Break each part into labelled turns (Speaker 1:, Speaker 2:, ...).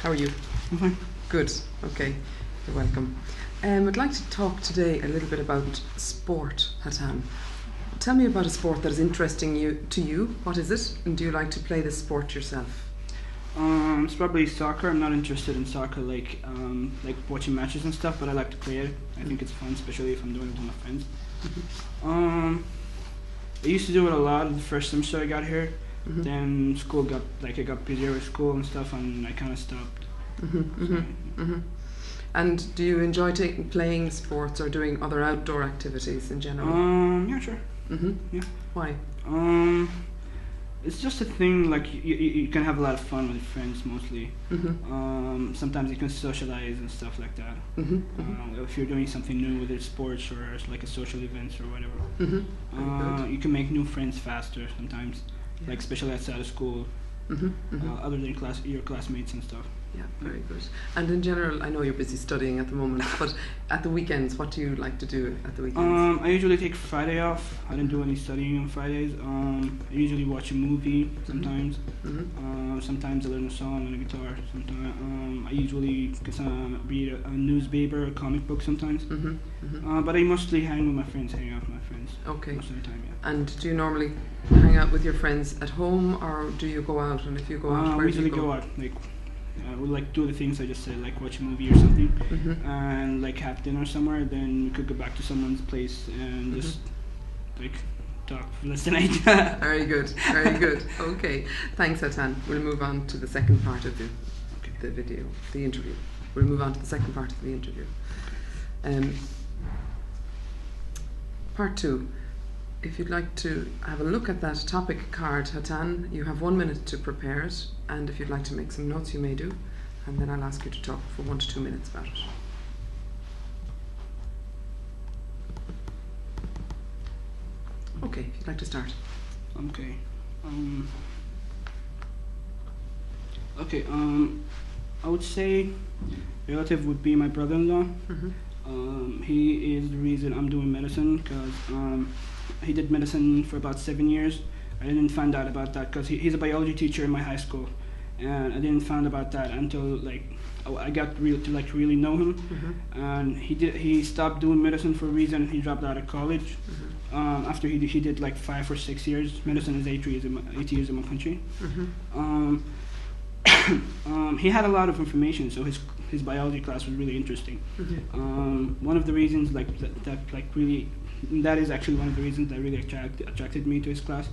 Speaker 1: How are you?
Speaker 2: I'm fine.
Speaker 1: Good. Okay. You're welcome. I'd like to talk today a little bit about sport, Hatan. Tell me about a sport that is interesting to you. What is it? And do you like to play this sport yourself?
Speaker 2: It's probably soccer. I'm not interested in soccer like watching matches and stuff, but I like to play it. I think it's fun, especially if I'm doing it with my friends. I used to do it a lot the first semester I got here. Then school I got busier with school and stuff, and I kind of stopped.
Speaker 1: And do you enjoy playing sports or doing other outdoor activities in general?
Speaker 2: Yeah, sure. Yeah.
Speaker 1: Why?
Speaker 2: It's just a thing, like you can have a lot of fun with friends mostly. Sometimes you can socialize and stuff like that. If you're doing something new, whether it's sports or it's like a social events or whatever, you can make new friends faster sometimes, like especially outside of school, other than your classmates and stuff.
Speaker 1: Yeah, very good. And in general, I know you're busy studying at the moment, but at the weekends, what do you like to do at the weekends?
Speaker 2: I usually take Friday off. I don't do any studying on Fridays. I usually watch a movie sometimes. Sometimes I learn a song on a guitar. Sometimes I usually read a newspaper, a comic book sometimes. But I mostly hang with my friends, hang out with my friends.
Speaker 1: Okay.
Speaker 2: Most of the time, yeah.
Speaker 1: And do you normally hang out with your friends at home, or do you go out? And if you go out, where
Speaker 2: we
Speaker 1: do you
Speaker 2: usually
Speaker 1: go?
Speaker 2: go out. We like do the things I just said, like watch a movie or something, and like have dinner somewhere. Then we could go back to someone's place and just like talk for less than 8.
Speaker 1: Very good, very good. Okay, thanks, Hatan. We'll move on to the second part of the video, the interview. We'll move on to the second part of the interview. Part 2. If you'd like to have a look at that topic card, Hatan, you have 1 minute to prepare it, and if you'd like to make some notes, you may do, and then I'll ask you to talk for 1 to 2 minutes about it. Okay, if you'd like to start.
Speaker 2: Okay. I would say relative would be my brother-in-law. He is the reason I'm doing medicine, because he did medicine for about 7 years. I didn't find out about that because he's a biology teacher in my high school, and I didn't find about that until I got to really know him. And he stopped doing medicine for a reason. He dropped out of college after he did like 5 or 6 years. Medicine is 8 years in my country. He had a lot of information, so his biology class was really interesting. One of the reasons that is actually one of the reasons that really attracted me to his class.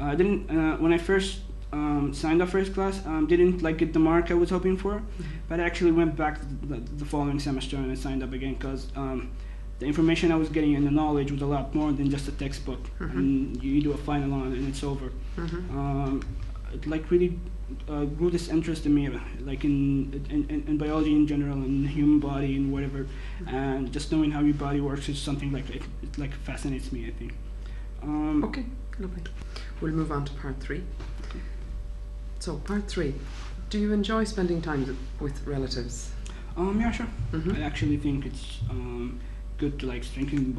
Speaker 2: I didn't when I first signed up for his class, didn't get the mark I was hoping for, but I actually went back the following semester and I signed up again because the information I was getting and the knowledge was a lot more than just a textbook. And you do a final on and it's over. It really grew this interest in me, in biology in general, and the human body and whatever, and just knowing how your body works is something it fascinates me, I think.
Speaker 1: Okay, lovely. We'll move on to part 3.
Speaker 2: Okay.
Speaker 1: So, part 3. Do you enjoy spending time with relatives?
Speaker 2: Yeah, sure. I actually think it's good to strengthen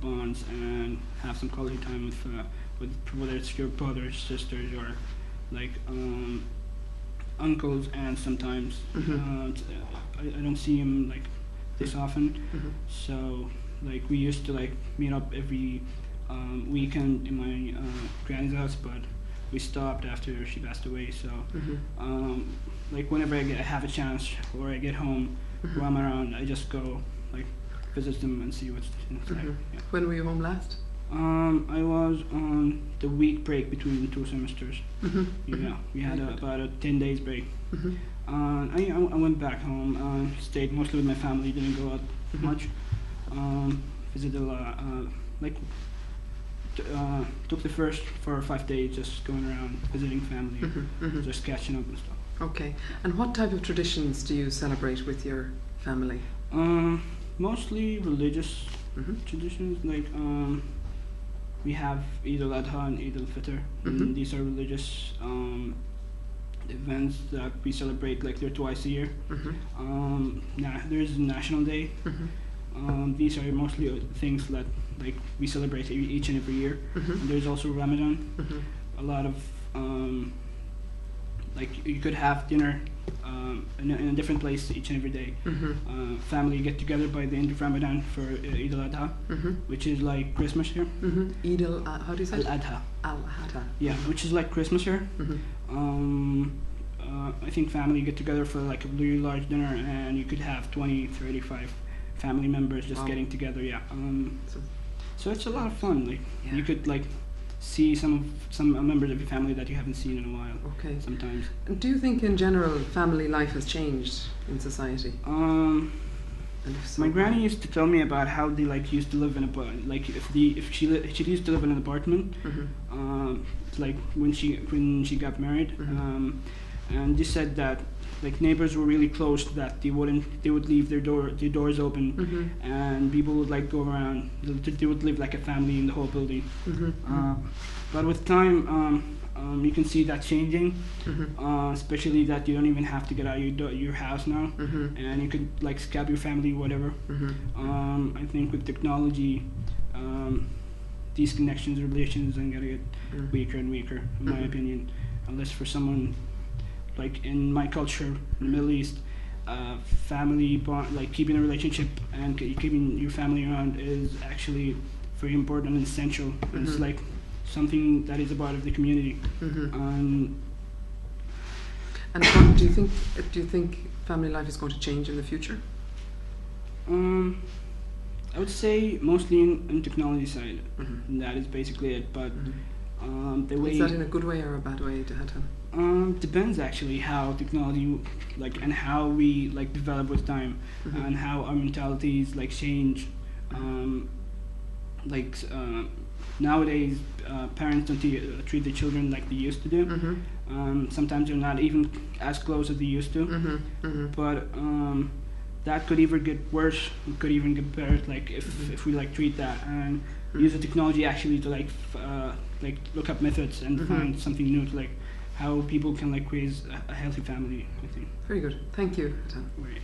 Speaker 2: bonds and have some quality time with whether it's your brothers, sisters, or uncles, and sometimes I don't see him this often. So we used to meet up every weekend in my granny's house, but we stopped after she passed away. So whenever I have a chance or I get home while I'm around, I just go visit them and see what's like. Yeah.
Speaker 1: When were you home last?
Speaker 2: I was on the week break between the 2 semesters. Yeah, we had about a 10 days break. I went back home, stayed mostly with my family, didn't go out much. Visited a lot, took the first 4 or 5 days just going around visiting family, just catching up and stuff.
Speaker 1: Okay, and what type of traditions do you celebrate with your family?
Speaker 2: Mostly religious traditions, we have Eid al-Adha and Eid al-Fitr. These are religious events that we celebrate they're twice a year. There's a National Day. These are mostly things that we celebrate each and every year. And there's also Ramadan. A lot of like you could have dinner in a different place each and every day. Family get together by the end of Ramadan for Eid al-Adha, which is like Christmas here.
Speaker 1: Eid al, how do you say it?
Speaker 2: Al-Adha.
Speaker 1: Al-Adha.
Speaker 2: Yeah, which is like Christmas here. I think family get together for like a really large dinner, and you could have 20, 35 family members just
Speaker 1: Wow.
Speaker 2: getting together. Yeah.
Speaker 1: So,
Speaker 2: So it's a lot of fun. Like
Speaker 1: Yeah.
Speaker 2: you could like see some members of your family that you haven't seen in a while.
Speaker 1: okay.
Speaker 2: Sometimes.
Speaker 1: And do you think in general family life has changed in society? And if so,
Speaker 2: My
Speaker 1: why?
Speaker 2: granny used to tell me about how they like used to live in like if she used to live in an apartment, like when she got married, and they said that like neighbors were really close, that they would leave their doors open, and people would like go around. They would live like a family in the whole building. But with time, you can see that changing, especially that you don't even have to get out of your house now, and you could like Skype your family, whatever. I think with technology, these connections, relations, are gonna get weaker and weaker, in my opinion, unless for someone like in my culture in the Middle East, family bond, like keeping a relationship and keeping your family around is actually very important and essential. It's like something that is a part of the community.
Speaker 1: And what do you think family life is going to change in the future?
Speaker 2: I would say mostly in technology side. That is basically it. But the way
Speaker 1: Is that in a good way or a bad way, Hatan?
Speaker 2: depends actually how technology like and how we like develop with time, and how our mentalities like change. Nowadays, parents don't treat their children like they used to do. Sometimes they're not even as close as they used to. But that could either get worse, it could even get better. Like if we like treat that and use the technology actually to like look up methods and find something new to like how people can like raise a healthy family. I think.
Speaker 1: Very good. Thank you, Hatan.
Speaker 2: Right.